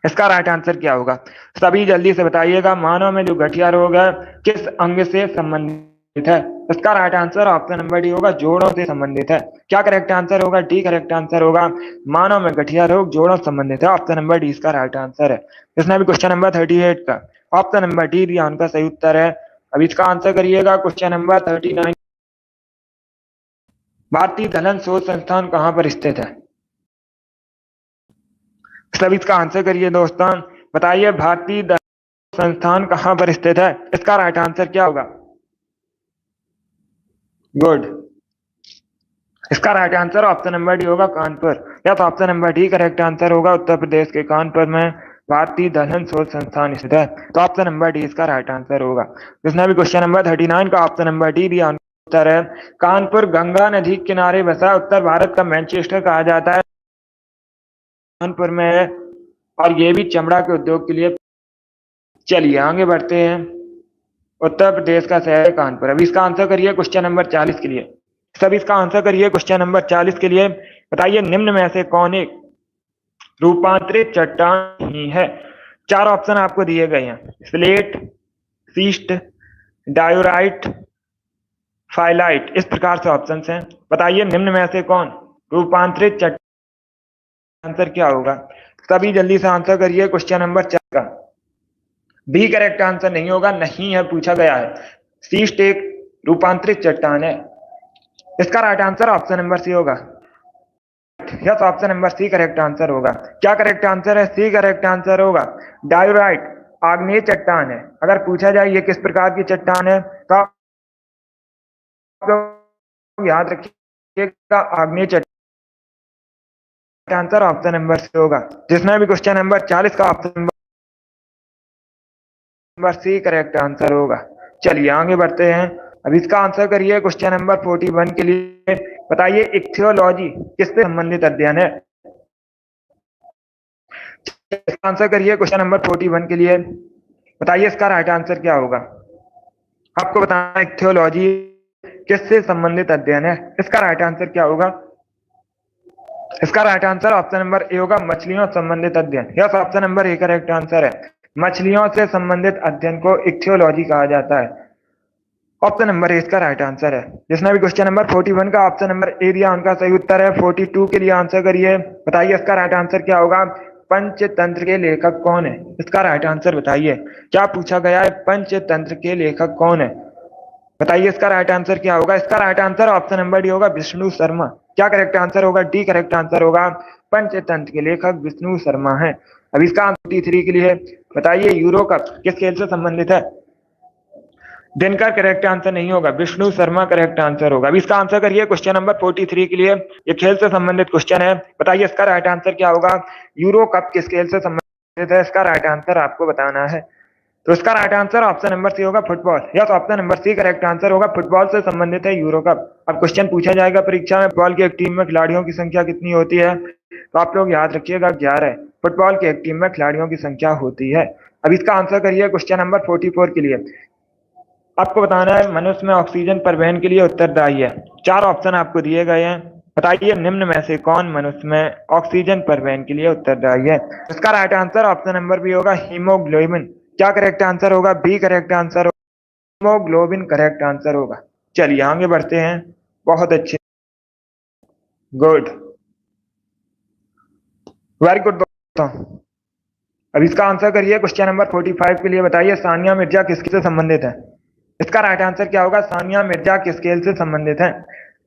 इसका राइट आंसर क्या होगा, सभी जल्दी से बताइएगा। मानव में जो गठिया रोग है किस अंग से संबंधित है। इसका right answer option number D होगा, जोड़ों से संबंधित है। क्या करेक्ट आंसर होगा, डी करेक्ट आंसर होगा। मानव में गठिया रोग जोड़ों से संबंधित है। ऑप्शन नंबर डी इसका राइट आंसर है। इसने भी क्वेश्चन नंबर 38 का ऑप्शन नंबर डी दिया उनका सही उत्तर है। अब इसका आंसर करिएगा क्वेश्चन नंबर 39। भारतीय दलहन शोध संस्थान कहां पर स्थित है। सभी इसका आंसर करिए दोस्तों। बताइए भारतीय दलहन संस्थान कहां पर स्थित है। इसका राइट आंसर क्या होगा, गुड। इसका right answer option number D होगा, कानपुर। या तो option number D correct answer होगा। उत्तर प्रदेश के कानपुर में भारतीय दलहन शोध संस्थान स्थित है, तो ऑप्शन नंबर डी इसका राइट आंसर होगा। जिसने भी क्वेश्चन नंबर 39 का ऑप्शन नंबर डी दिया उत्तर है कानपुर गंगा नदी किनारे बसा उत्तर भारत का मैनचेस्टर कहा जाता है, कानपुर में है और ये भी चमड़ा के उद्योग के लिए। चलिए आगे बढ़ते हैं। उत्तर प्रदेश का शहर कानपुर। अभी इसका आंसर करिए क्वेश्चन नंबर 40 के लिए। सभी इसका आंसर करिए क्वेश्चन नंबर 40 के लिए। बताइए निम्न में से कौन एक रूपांतरित चट्टान नहीं है। चार ऑप्शन आपको दिए गए हैं, स्लेट, सीस्ट, डायोराइट, फाइलाइट। इस प्रकार से ऑप्शन हैं। बताइए निम्न में से कौन रूपांतरित चट्टान, आंसर क्या होगा। सभी जल्दी से आंसर करिए क्वेश्चन नंबर 4 का। बी करेक्ट आंसर नहीं होगा, नहीं है पूछा गया है। सीस्ट एक रूपांतरित चट्टान है। इसका right answer option number C होगा। Yes, option number C correct answer होगा। क्या करेक्ट आंसर है, सी करेक्ट आंसर होगा। डायोराइट आग्नेय चट्टान है। अगर पूछा जाए ये किस प्रकार की चट्टान है तो आप लोग याद रखिएगा आग्नेय चट्टान। आंसर ऑप्शन नंबर सी होगा। जिसने भी क्वेश्चन नंबर 40 का option number C correct answer होगा। चलिए आगे बढ़ते हैं। अब इसका आंसर करिए क्वेश्चन नंबर 41 के लिए। बताइए इक्थियोलॉजी किससे संबंधित अध्ययन है। इसका आंसर करिए क्वेश्चन नंबर 41 के लिए। बताइए इसका राइट आंसर क्या होगा। आपको बताना है थियोलॉजी किससे संबंधित अध्ययन है। इसका राइट आंसर क्या होगा। इसका right answer option number A होगा, मछलियों से संबंधित अध्ययन। Yes, option number A correct answer है। मछलियों से संबंधित अध्ययन को इक्थियोलॉजी कहा जाता है। ऑप्शन नंबर ए इसका राइट आंसर है। जिसने भी क्वेश्चन नंबर 41 का ऑप्शन नंबर ए दिया उनका सही उत्तर है। 42 के लिए आंसर करिए। बताइए इसका राइट आंसर क्या होगा। पंचतंत्र के लेखक कौन है। इसका राइट आंसर बताइए। क्या पूछा गया है, पंचतंत्र के लेखक कौन है। बताइए इसका राइट आंसर क्या होगा। इसका right answer option number D होगा, विष्णु शर्मा। क्या करेक्ट आंसर होगा। डी करेक्ट आंसर होगा। पंचतंत्र के लेखक विष्णु शर्मा है। अब इसका आंसर 43 के लिए। बताइए यूरो कप किस खेल से संबंधित है। दिनकर करेक्ट आंसर नहीं होगा, विष्णु शर्मा करेक्ट आंसर होगा। अब इसका आंसर करिए क्वेश्चन नंबर 43 के लिए। ये खेल से संबंधित क्वेश्चन है। बताइए इसका राइट आंसर क्या होगा। यूरो कप किस खेल से संबंधित है। इसका राइट आंसर आपको बताना है। तो इसका right answer option number C होगा, football. Yes, option number C correct answer होगा। फुटबॉल से संबंधित है यूरो कप। अब क्वेश्चन पूछा जाएगा परीक्षा में, फुटबॉल की एक टीम में खिलाड़ियों की संख्या कितनी होती है। तो आप लोग याद रखिएगा 11। फुटबॉल की एक टीम में खिलाड़ियों की संख्या होती है। अब इसका आंसर करिए क्वेश्चन नंबर 44 के लिए। आपको बताना है मनुष्य में ऑक्सीजन परिवहन के लिए उत्तरदायी है। 4 ऑप्शन आपको दिए गए हैं। बताइए निम्न में से कौन मनुष्य में ऑक्सीजन परिवहन के लिए उत्तरदायी है। इसका right answer option number B होगा, हीमोग्लोबिन। क्या करेक्ट आंसर होगा। B correct answer, haemoglobin correct answer होगा। चलिए आगे बढ़ते हैं। बहुत अच्छे, गुड, वेरी गुड दोस्तों। अब इसका आंसर करिए क्वेश्चन नंबर 45 के लिए। बताइए सानिया मिर्जा किस खेल से संबंधित है। इसका राइट आंसर क्या होगा। सानिया मिर्जा किस खेल से संबंधित है।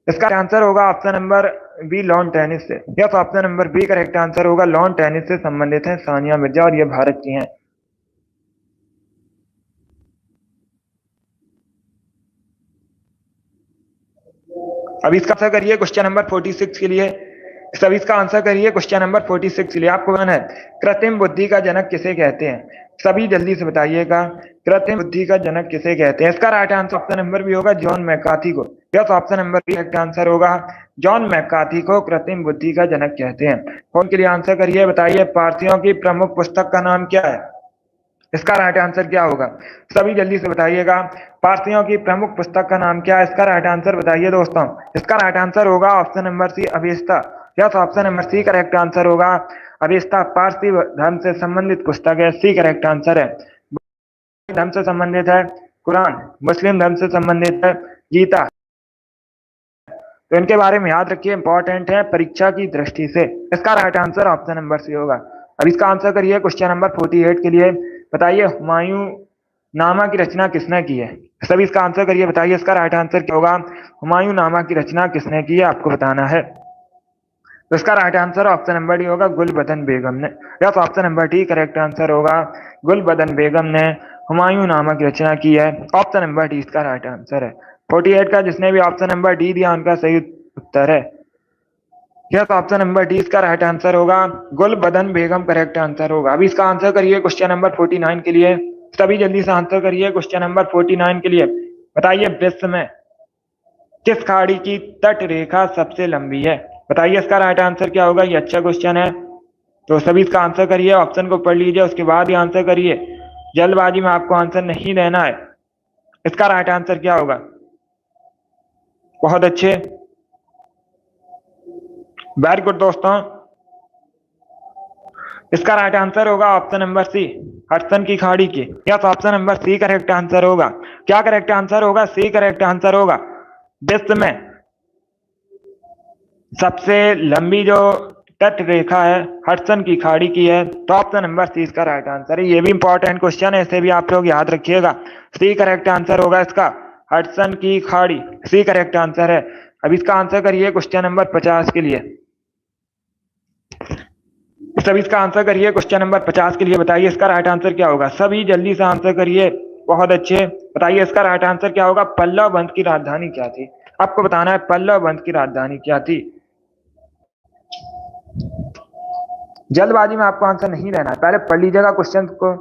इसका आंसर होगा option number B, lawn tennis से। Yes, option number B correct answer होगा। लॉन टेनिस से संबंधित है सानिया मिर्जा और ये भारत की हैं। अब इसका आंसर करिए क्वेश्चन नंबर 46 के लिए। सभी इसका आंसर करिए क्वेश्चन नंबर 46 के लिए। आपको बताना है कृत्रिम बुद्धि का जनक किसे कहते हैं। सभी जल्दी से बताइएगा, कृत्रिम बुद्धि का जनक किसे कहते हैं। इसका right answer option number B होगा, जॉन मैकार्थी को। Yes, option number B correct answer होगा। जॉन मैकार्थी को कृत्रिम बुद्धि का जनक कहते हैं। कौन के लिए आंसर करिए। बताइए पारसियों की प्रमुख पुस्तक का नाम क्या है। इसका राइट आंसर क्या होगा। सभी जल्दी से बताइएगा, पारसियों की प्रमुख पुस्तक का नाम क्या है। इसका राइट आंसर बताइए दोस्तों। इसका राइट आंसर होगा option number C, Avesta. Yes, option number C correct answer होगा। अवेस्ता पारसी धर्म से संबंधित पुस्तक है। सी करेक्ट आंसर है। धर्म से संबंधित है कुरान, मुस्लिम धर्म से संबंधित है गीता। तो इनके बारे में याद रखिए, इंपॉर्टेंट है परीक्षा की दृष्टि से। इसका right answer option number C होगा। अब इसका आंसर करिए क्वेश्चन नंबर 48 के लिए। बताइए हुमायूं नामा की रचना किसने की है। सभी इसका आंसर करिए। बताइए इसका राइट आंसर क्या होगा। हुमायूं नामा की रचना किसने की है, आपको बताना है। तो इसका right answer option number D होगा, गुलबदन बेगम ने। Yes, option number D correct answer होगा। गुलबदन बेगम ने हुमायूं नामा की रचना की है। ऑप्शन नंबर डी इसका राइट आंसर है। 48 का जिसने भी ऑप्शन नंबर डी दिया उनका सही उत्तर है। यस, ऑप्शन नंबर डी इसका राइट आंसर होगा। गुलबदन बेगम करेक्ट आंसर होगा। अभी इसका आंसर करिए क्वेश्चन नंबर 49 के लिए। सभी जल्दी से आंसर करिए क्वेश्चन नंबर 49 के लिए। बताइए विश्व में किस खाड़ी की तट रेखा सबसे लंबी है। बताइए इसका राइट आंसर क्या होगा। ये अच्छा क्वेश्चन है, तो सभी इसका आंसर करिए। ऑप्शन को पढ़ लीजिए, उसके बाद ही आंसर करिए। जल्दबाजी में आपको आंसर नहीं देना है। इसका राइट आंसर क्या होगा। बहुत अच्छे, वेरी गुड दोस्तों। इसका राइट आंसर होगा ऑप्शन नंबर सी, हडसन की खाड़ी की। Yes, option number C correct answer होगा। क्या करेक्ट आंसर होगा। सी करेक्ट आंसर होगा। विश्व में सबसे लंबी जो तट रेखा है हडसन की खाड़ी की है। तो ऑप्शन नंबर सी इसका राइट आंसर है। ये भी इंपॉर्टेंट क्वेश्चन है, इसे भी आप लोग याद रखिएगा। सी करेक्ट आंसर होगा इसका, हडसन की खाड़ी। सी करेक्ट आंसर है। अब इसका आंसर करिए क्वेश्चन नंबर 50 के लिए। सभी इसका आंसर करिए क्वेश्चन नंबर 50 के लिए। बताइए इसका राइट आंसर क्या होगा। सभी जल्दी से आंसर करिए। बहुत अच्छे, बताइए इसका राइट आंसर क्या होगा। पल्लव वंश की राजधानी क्या थी। आपको बताना है पल्लव वंश की राजधानी क्या थी। जल्दबाजी में आपको आंसर नहीं देना है, पहले पढ़ लीजिएगा क्वेश्चन को,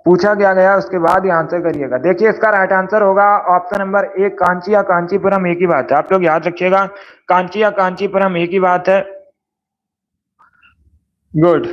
पूछा क्या गया उसके बाद ही आंसर करिएगा। देखिए इसका राइट आंसर होगा ऑप्शन नंबर ए, कांची या कांचीपुरम एक ही बात है। आप लोग याद रखिएगा, कांची या कांचीपुरम एक ही बात है। गुड,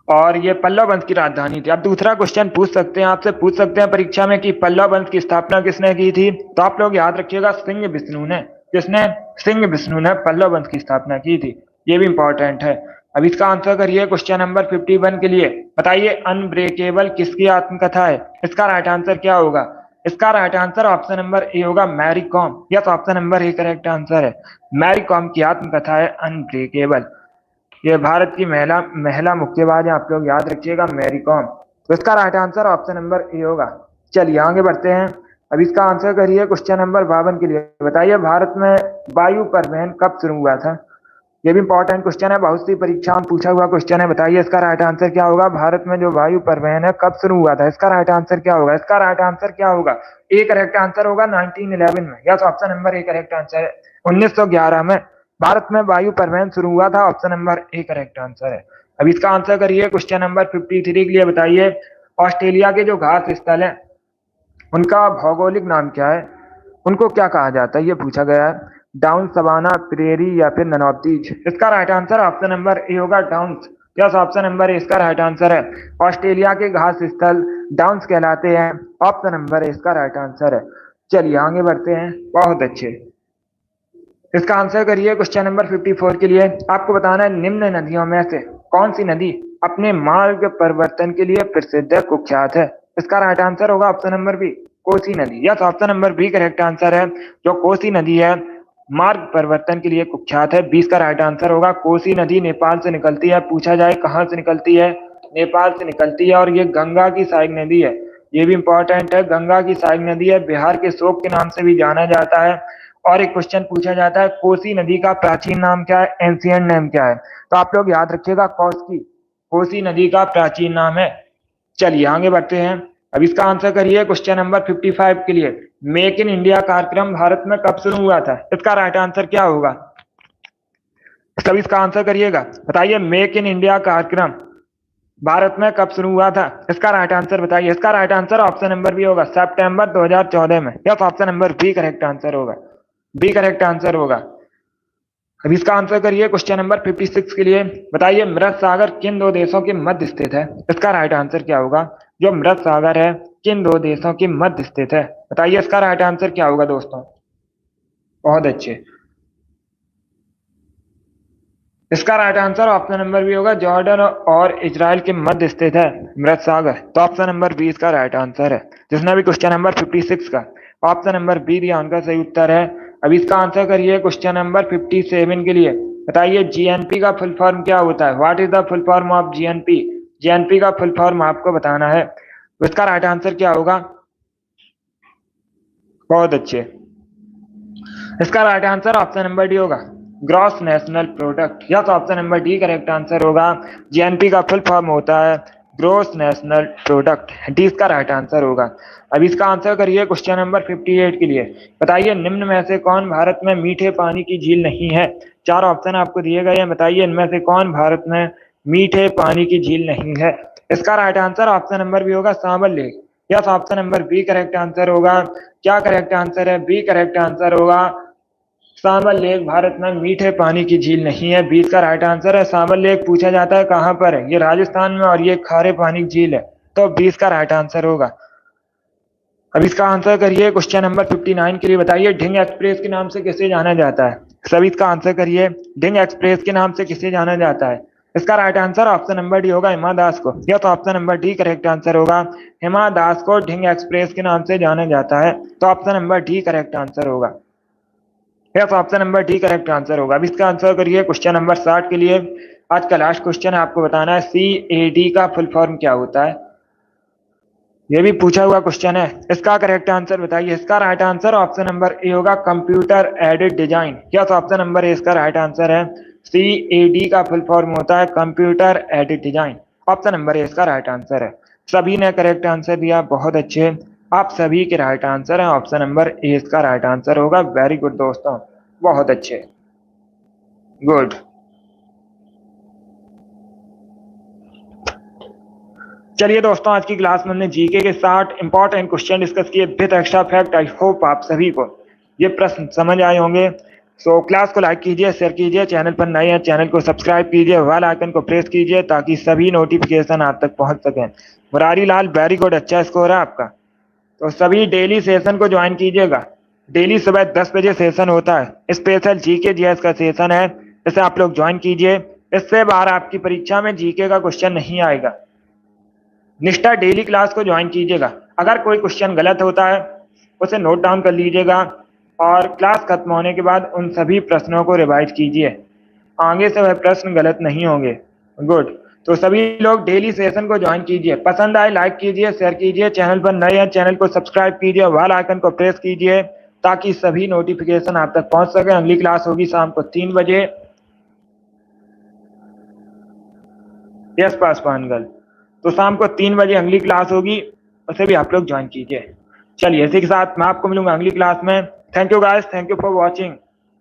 और ये पल्लव वंश की राजधानी थी। अब दूसरा क्वेश्चन पूछ सकते हैं, आपसे पूछ सकते हैं परीक्षा में कि पल्लव वंश की स्थापना किसने की थी, तो आप लोग याद रखिएगा सिंह विष्णु ने। किसने? सिंह विष्णु ने पल्लव वंश की स्थापना की थी। ये भी इंपॉर्टेंट है। अब इसका आंसर करिए क्वेश्चन नंबर 51 के लिए। बताइए अनब्रेकेबल किसकी आत्मकथा है? इसका राइट आंसर क्या होगा? इसका right answer option number A होगा, Mary Kom. Yes, option number A correct answer है। मैरी कॉम की आत्मकथा है अनब्रेकेबल। ये भारत की महिला महिला मुक्केबाज है, आप लोग याद रखिएगा, मैरी कॉम। तो इसका right answer option number A होगा। चलिए आगे बढ़ते हैं। अब इसका आंसर करिए क्वेश्चन नंबर 52 के लिए। बताइए भारत में वायु परिवहन कब शुरू हुआ था? ये भी इंपॉर्टेंट क्वेश्चन है, बहुत सी परीक्षा में पूछा हुआ क्वेश्चन है। बताइए इसका राइट आंसर क्या होगा? भारत में जो वायु परिवहन है कब शुरू हुआ था? इसका राइट आंसर क्या होगा? इसका राइट आंसर क्या होगा? ए करेक्ट आंसर होगा 1911 में। Yes, option number A correct answer है। 1911 में भारत में वायु परिवहन शुरू हुआ था। Option number A correct answer है। अब इसका आंसर करिए क्वेश्चन नंबर 53 के लिए। बताइए ऑस्ट्रेलिया के जो घास स्थल है उनका भौगोलिक नाम क्या है? उनको क्या कहा जाता है, ये पूछा गया है। डाउन, सवाना, प्रेरी या फिर नन ऑफ दीज? इसका right answer option number A होगा, downs. Yes, option number A इसका राइट आंसर है। ऑस्ट्रेलिया के घास स्थल डाउन्स कहलाते हैं। ऑप्शन नंबर ए इसका राइट आंसर है। चलिए आगे बढ़ते हैं। बहुत अच्छे। इसका आंसर करिए क्वेश्चन नंबर 54 के लिए। आपको बताना है निम्न नदियों में से कौन सी नदी अपने मार्ग परिवर्तन के लिए प्रसिद्ध कुख्यात है? इसका राइट आंसर होगा ऑप्शन नंबर बी, कोसी नदी। Yes, option number B correct answer है। जो कोसी नदी है मार्ग परिवर्तन के लिए कुख्यात है। 20 का राइट आंसर होगा। कोसी नदी नेपाल से निकलती है। पूछा जाए कहां से निकलती है? नेपाल से निकलती है। और ये गंगा की सहायक नदी है। ये भी इंपॉर्टेंट है, गंगा की सहायक नदी है। बिहार के शोक के नाम से भी जाना जाता है। और एक क्वेश्चन पूछा जाता है कोसी नदी का प्राचीन नाम क्या है, एंशिएंट नेम क्या है? तो आप लोग याद रखिएगा कोसी नदी का प्राचीन नाम है। चलिए आगे बढ़ते हैं। अब इसका आंसर करिए क्वेश्चन नंबर 55 के लिए। मेक इन इंडिया कार्यक्रम भारत में कब शुरू हुआ था? इसका राइट आंसर क्या होगा? सब इसका आंसर करिएगा। बताइए मेक इन इंडिया कार्यक्रम भारत में कब शुरू हुआ था? इसका राइट आंसर बताइए। इसका right answer option number B होगा, सितंबर 2014 में। Yes, option number B correct answer होगा। बी करेक्ट आंसर होगा। अब इसका आंसर करिए क्वेश्चन नंबर 56 के लिए। बताइए मृत सागर किन दो देशों के मध्य स्थित है? इसका राइट आंसर क्या होगा? जो मृत सागर है किन दो देशों के मध्य स्थित है? बताइए इसका राइट आंसर क्या होगा दोस्तों? बहुत अच्छे। इसका right answer option number B होगा, जॉर्डन और इजराइल के मध्य स्थित है मृत सागर। तो ऑप्शन नंबर बी इसका राइट आंसर है। जिसने भी क्वेश्चन नंबर 56 का ऑप्शन नंबर बी दिया उनका सही उत्तर है। अब इसका आंसर करिए क्वेश्चन नंबर 57 के लिए। बताइए जीएनपी का फुल फॉर्म क्या होता है? What is the full form of GNP? GNP का फुल फॉर्म आपको बताना है। तो इसका राइट आंसर क्या होगा? बहुत अच्छे। इसका right answer option number D होगा, gross national product. Yes, option number D correct answer होगा। जीएनपी का फुल फॉर्म होता है ग्रॉस नेशनल प्रोडक्ट। डी इसका राइट आंसर होगा। अब इसका आंसर करिए क्वेश्चन नंबर 58 के लिए। बताइए निम्न में से कौन भारत में मीठे पानी की झील नहीं है? चार ऑप्शन आपको दिए गए हैं। बताइए इनमें से कौन भारत में मीठे पानी की झील नहीं है? इसका right answer option number B होगा, Sambhar lake. Yes, option number B correct answer होगा। क्या करेक्ट आंसर है? बी करेक्ट आंसर होगा। सांबर लेक भारत में मीठे पानी की झील नहीं है। 20 का राइट आंसर है। सांबर लेक पूछा जाता है कहां पर है? ये राजस्थान में और ये खारे पानी की झील है। तो 20 का राइट आंसर होगा। अब इसका आंसर करिए क्वेश्चन नंबर 59 के लिए। बताइए ढिंग एक्सप्रेस के नाम से किसे जाना जाता है? सभी इसका आंसर करिए। ढिंग एक्सप्रेस के नाम से किसे जाना जाता है? इसका right answer option number D होगा, हिमा दास को। यह तो option number D correct answer होगा। हिमा दास को ढिंग एक्सप्रेस के नाम से जाना जाता है। तो option number D correct answer होगा। Yes, option number D correct answer होगा। अब इसका आंसर करिए क्वेश्चन नंबर 60 के लिए। आज का लास्ट क्वेश्चन है, आपको बताना है CAD का फुल फॉर्म क्या होता है? ये भी पूछा हुआ क्वेश्चन है। इसका करेक्ट आंसर बताइए। इसका right answer option number A होगा, computer aided design. Yes, option number A इसका राइट आंसर है। CAD का फुल फॉर्म होता है computer aided design. Option number A इसका राइट आंसर है। सभी ने करेक्ट आंसर दिया, बहुत अच्छे। आप सभी के राइट आंसर है। ऑप्शन नंबर ए इसका राइट आंसर होगा। वेरी गुड दोस्तों, बहुत अच्छे, गुड। चलिए दोस्तों, आज की क्लास में हमने जीके के 60 इंपॉर्टेंट क्वेश्चन डिस्कस किए with extra fact. I hope आप सभी को ये प्रश्न समझ आए होंगे। सो क्लास को लाइक कीजिए, शेयर कीजिए, चैनल पर नए हैं चैनल को सब्सक्राइब कीजिए, बेल आइकन को प्रेस कीजिए ताकि सभी नोटिफिकेशन आप तक पहुंच सकें। मुरारी लाल, वेरी गुड, अच्छा स्कोर है आपका। तो सभी डेली सेशन को ज्वाइन कीजिएगा। डेली सुबह 10 बजे सेशन होता है, स्पेशल जीके जीएस का सेशन है, इसे आप लोग ज्वाइन कीजिए। इससे बाहर आपकी परीक्षा में जीके का क्वेश्चन नहीं आएगा। निष्ठा डेली क्लास को ज्वाइन कीजिएगा। अगर कोई क्वेश्चन गलत होता है उसे नोट डाउन कर लीजिएगा और क्लास खत्म होने के बाद उन सभी प्रश्नों को रिवाइज कीजिए, आगे से वह प्रश्न गलत नहीं होंगे। गुड। तो सभी लोग डेली सेशन को ज्वाइन कीजिए। पसंद आए लाइक कीजिए, शेयर कीजिए, चैनल पर नए हैं चैनल को सब्सक्राइब कीजिए, बेल आइकन को प्रेस कीजिए ताकि सभी नोटिफिकेशन आप तक पहुंच सके। अगली क्लास होगी शाम को 3 बजे। यस पासवान गर्ल, तो शाम को 3 बजे अगली क्लास होगी, उसे भी आप लोग ज्वाइन कीजिए। चलिए इसी के साथ मैं आपको मिलूंगा अगली क्लास में। Thank you guys, thank you for watching.